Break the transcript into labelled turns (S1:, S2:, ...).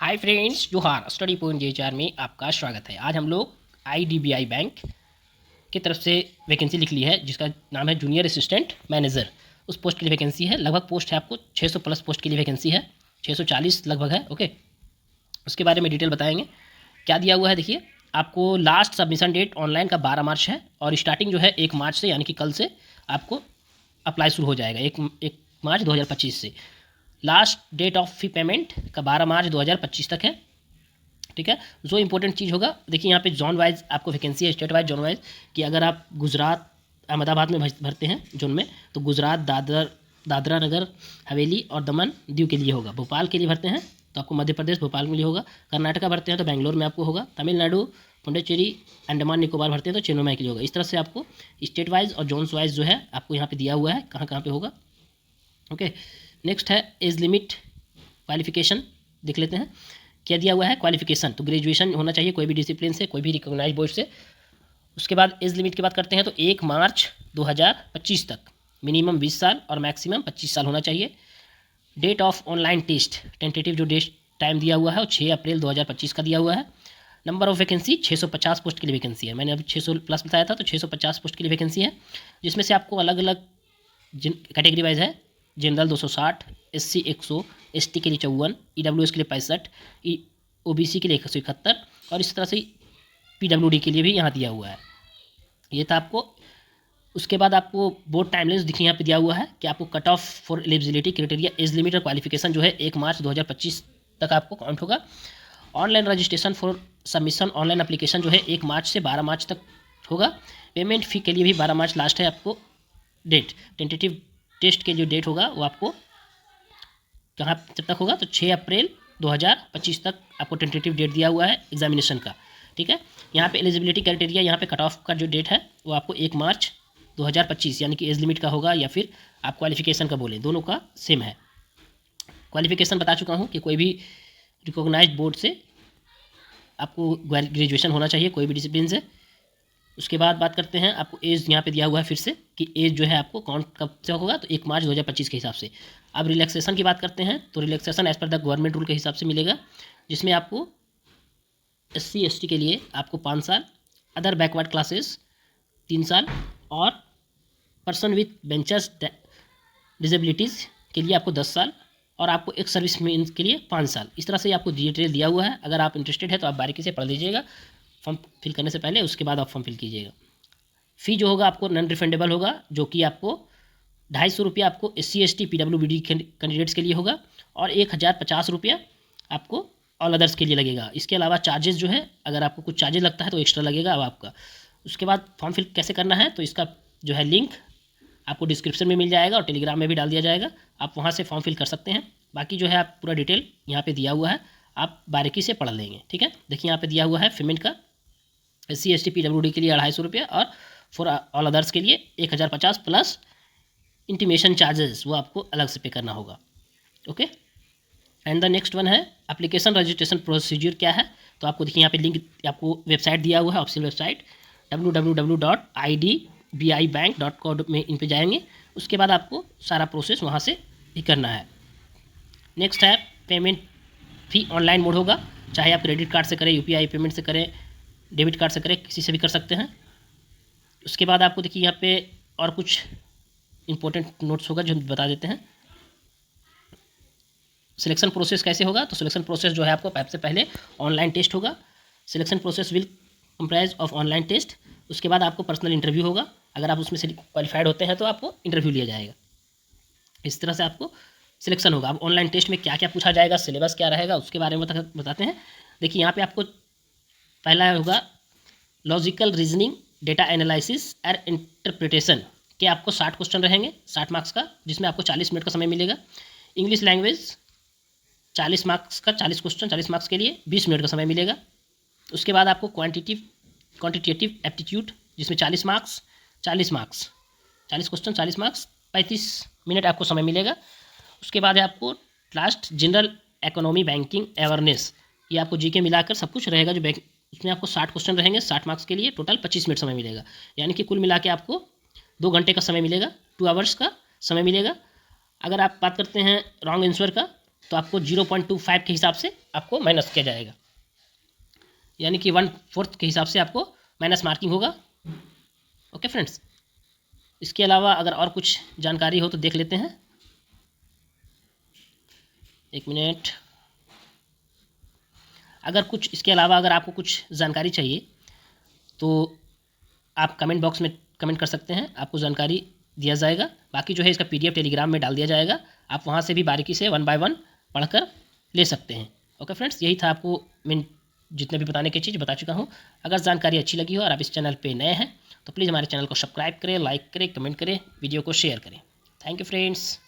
S1: Hi friends, जोहार। Study point JHR में आपका स्वागत है। आज हम लोग IDBI बैंक की तरफ से वैकेंसी लिख ली है जिसका नाम है जूनियर असिस्टेंट मैनेजर। उस पोस्ट के लिए वैकेंसी है। लगभग पोस्ट है आपको 600 प्लस पोस्ट के लिए वैकेंसी है। 640 लगभग है। ओके, उसके बारे में डिटेल बताएंगे। क्या दिया हुआ है देखिए, आपको लास्ट सबमिशन डेट ऑनलाइन का 12 मार्च है और स्टार्टिंग जो है 1 मार्च से, यानी कि कल से आपको अप्लाई शुरू हो जाएगा। एक मार्च 2025 से। Last date of fee payment का 12 मार्च 2025 तक है। ठीक है। जो इंपॉर्टेंट चीज़ होगा, देखिए यहाँ पे जोन वाइज आपको वैकेंसी है, स्टेट वाइज जोन वाइज, कि अगर आप गुजरात अहमदाबाद में भरते हैं जोन में, तो गुजरात दादरा नगर हवेली और दमन दीव के लिए होगा। भोपाल के लिए भरते हैं तो आपको मध्य प्रदेश भोपाल के लिए होगा। कर्नाटका भरते हैं तो बेंगलोर में आपको होगा। तमिलनाडु पुडुचेरी अंडमान निकोबार भरते हैं तो चेन्नई के लिए होगा। इस तरह से आपको स्टेट वाइज और जोन्स वाइज जो है आपको यहाँ पे दिया हुआ है कहाँ कहाँ पे होगा। ओके, नेक्स्ट है एज लिमिट क्वालिफिकेशन। देख लेते हैं क्या दिया हुआ है। क्वालिफिकेशन तो ग्रेजुएशन होना चाहिए कोई भी डिसिप्लिन से, कोई भी रिकॉग्नाइज बोर्ड से। उसके बाद एज लिमिट की बात करते हैं तो 1 मार्च 2025 तक मिनिमम 20 साल और मैक्सिमम 25 साल होना चाहिए। Date of online test tentative जो डेट टाइम दिया हुआ है वो 6 अप्रैल 2025 का दिया हुआ है। नंबर ऑफ वैकेंसी 650 पोस्ट के लिए वैकेंसी है। मैंने अभी 600 प्लस बताया था, तो 650 पोस्ट के लिए वैकेंसी है, जिसमें से आपको अलग अलग कैटेगरी वाइज है। जनरल 260, SC 100, ST के लिए 54, EWS के लिए 65, OBC के लिए 171 और इस तरह से PWD के लिए भी यहाँ दिया हुआ है। ये था आपको। उसके बाद आपको बोर्ड टाइमलाइंस दिखी यहाँ पे दिया हुआ है कि आपको cut off for eligibility criteria age limit और क्वालिफिकेशन जो है 1 मार्च 2025 तक आपको काउंट होगा। Online registration for submission online application जो है 1 मार्च से 12 मार्च तक होगा। पेमेंट फ़ी के लिए भी 12 मार्च लास्ट है आपको डेट। टेंटेटिव टेस्ट के जो डेट होगा वो आपको कहाँ जब तक होगा, तो 6 अप्रैल 2025 तक आपको टेंटेटिव डेट दिया हुआ है एग्जामिनेशन का। ठीक है। यहाँ पे एलिजिबिलिटी क्राइटेरिया, यहाँ पे कट ऑफ का जो डेट है वो आपको 1 मार्च 2025 यानी कि एज लिमिट का होगा, या फिर आप क्वालिफिकेशन का बोलें, दोनों का सेम है। क्वालिफिकेशन बता चुका हूँ कि कोई भी रिकॉग्नाइज्ड बोर्ड से आपको ग्रेजुएशन होना चाहिए कोई भी डिसिप्लिन से। उसके बाद बात करते हैं, आपको एज यहाँ पे दिया हुआ है फिर से कि एज जो है आपको काउंट कब से होगा, तो 1 मार्च 2025 के हिसाब से। अब रिलैक्सेशन की बात करते हैं तो रिलैक्सेशन एज पर द गवर्नमेंट रूल के हिसाब से मिलेगा, जिसमें आपको SC ST के लिए आपको 5 साल, अदर बैकवर्ड क्लासेस 3 साल और पर्सन विथ बेंचर्स डिजेबिलिटीज़ के लिए आपको 10 साल और आपको एक सर्विस मैन के लिए 5 साल। इस तरह से आपको डिटेल दिया हुआ है। अगर आप इंटरेस्टेड है तो आप बारीकी से पढ़ लीजिएगा फॉर्म फिल करने से पहले, उसके बाद आप फॉर्म फिल कीजिएगा। फ़ी जो होगा आपको नॉन रिफंडेबल होगा, जो कि आपको 250 रुपया आपको SC ST PWD कैंडिडेट्स के लिए होगा और 1050 रुपया आपको ऑल अदर्स के लिए लगेगा। इसके अलावा चार्जेस जो है, अगर आपको कुछ चार्जेस लगता है तो एक्स्ट्रा लगेगा अब आपका। उसके बाद फॉर्म फिल कैसे करना है, तो इसका जो है लिंक आपको डिस्क्रिप्शन में मिल जाएगा और टेलीग्राम में भी डाल दिया जाएगा। आप वहाँ से फॉर्म फिल कर सकते हैं। बाकी जो है आप पूरा डिटेल यहाँ पे दिया हुआ है, आप बारीकी से पढ़ लेंगे। ठीक है। देखिए यहाँ पे दिया हुआ है पेमेंट का SC ST PWD के लिए 250 रुपया और फॉर ऑल अदर्स के लिए 1050 प्लस इंटीमेशन चार्जेस वो आपको अलग से पे करना होगा। Okay. And the next one है एप्लीकेशन रजिस्ट्रेशन प्रोसीजर क्या है, तो आपको देखिए यहाँ पे लिंक आपको वेबसाइट दिया हुआ है, ऑफिशियल वेबसाइट www.idbibank.com में इन पे जाएंगे। उसके बाद आपको सारा प्रोसेस वहाँ से ही करना है। नेक्स्ट है पेमेंट फ़ी ऑनलाइन मोड होगा, चाहे आप क्रेडिट कार्ड से करें, UPI पेमेंट से करें, डेबिट कार्ड से करें, किसी से भी कर सकते हैं। उसके बाद आपको देखिए यहाँ पे और कुछ इंपॉर्टेंट नोट्स होगा जो हम बता देते हैं। सिलेक्शन प्रोसेस कैसे होगा, तो सिलेक्शन प्रोसेस जो है आपको सबसे पहले ऑनलाइन टेस्ट होगा। Selection process will comprise of online test. उसके बाद आपको पर्सनल इंटरव्यू होगा। अगर आप उसमें से क्वालिफाइड होते हैं तो आपको इंटरव्यू लिया जाएगा। इस तरह से आपको सिलेक्शन होगा। अब ऑनलाइन टेस्ट में क्या क्या पूछा जाएगा, सिलेबस क्या रहेगा, उसके बारे में बताते हैं। देखिए यहाँ पे आपको पहला होगा लॉजिकल रीजनिंग, डेटा एनालिसिस और इंटरप्रिटेशन के आपको 60 क्वेश्चन रहेंगे, 60 मार्क्स का, जिसमें आपको 40 मिनट का समय मिलेगा। इंग्लिश लैंग्वेज 40 मार्क्स का 40 क्वेश्चन 40 मार्क्स के लिए 20 मिनट का समय मिलेगा। उसके बाद आपको क्वांटिटेटिव एप्टीट्यूड, जिसमें 40 मार्क्स 40 क्वेश्चन 40 मार्क्स 35 मिनट आपको समय मिलेगा। उसके बाद है आपको last general economy banking awareness, ये आपको GK मिलाकर सब कुछ रहेगा। जो बैंक उसमें आपको 60 क्वेश्चन रहेंगे 60 मार्क्स के लिए, टोटल 25 मिनट समय मिलेगा, यानी कि कुल मिला के आपको 2 घंटे का समय मिलेगा, 2 आवर्स का समय मिलेगा। अगर आप बात करते हैं रॉन्ग आंसर का, तो आपको 0.25 के हिसाब से आपको माइनस किया जाएगा, यानी कि 1/4 के हिसाब से आपको माइनस मार्किंग होगा। ओके फ्रेंड्स, इसके अलावा अगर और कुछ जानकारी हो तो देख लेते हैं। एक मिनट। अगर कुछ इसके अलावा अगर आपको कुछ जानकारी चाहिए तो आप कमेंट बॉक्स में कमेंट कर सकते हैं, आपको जानकारी दिया जाएगा। बाकी जो है इसका PDF टेलीग्राम में डाल दिया जाएगा, आप वहाँ से भी बारीकी से 1 बाय 1 पढ़कर ले सकते हैं। ओके फ्रेंड्स, यही था आपको मैं जितने भी बताने की चीज़ बता चुका हूँ। अगर जानकारी अच्छी लगी हो और आप इस चैनल पे नए हैं तो प्लीज़ हमारे चैनल को सब्सक्राइब करें, लाइक करें, कमेंट करें, वीडियो को शेयर करें। Thank you friends.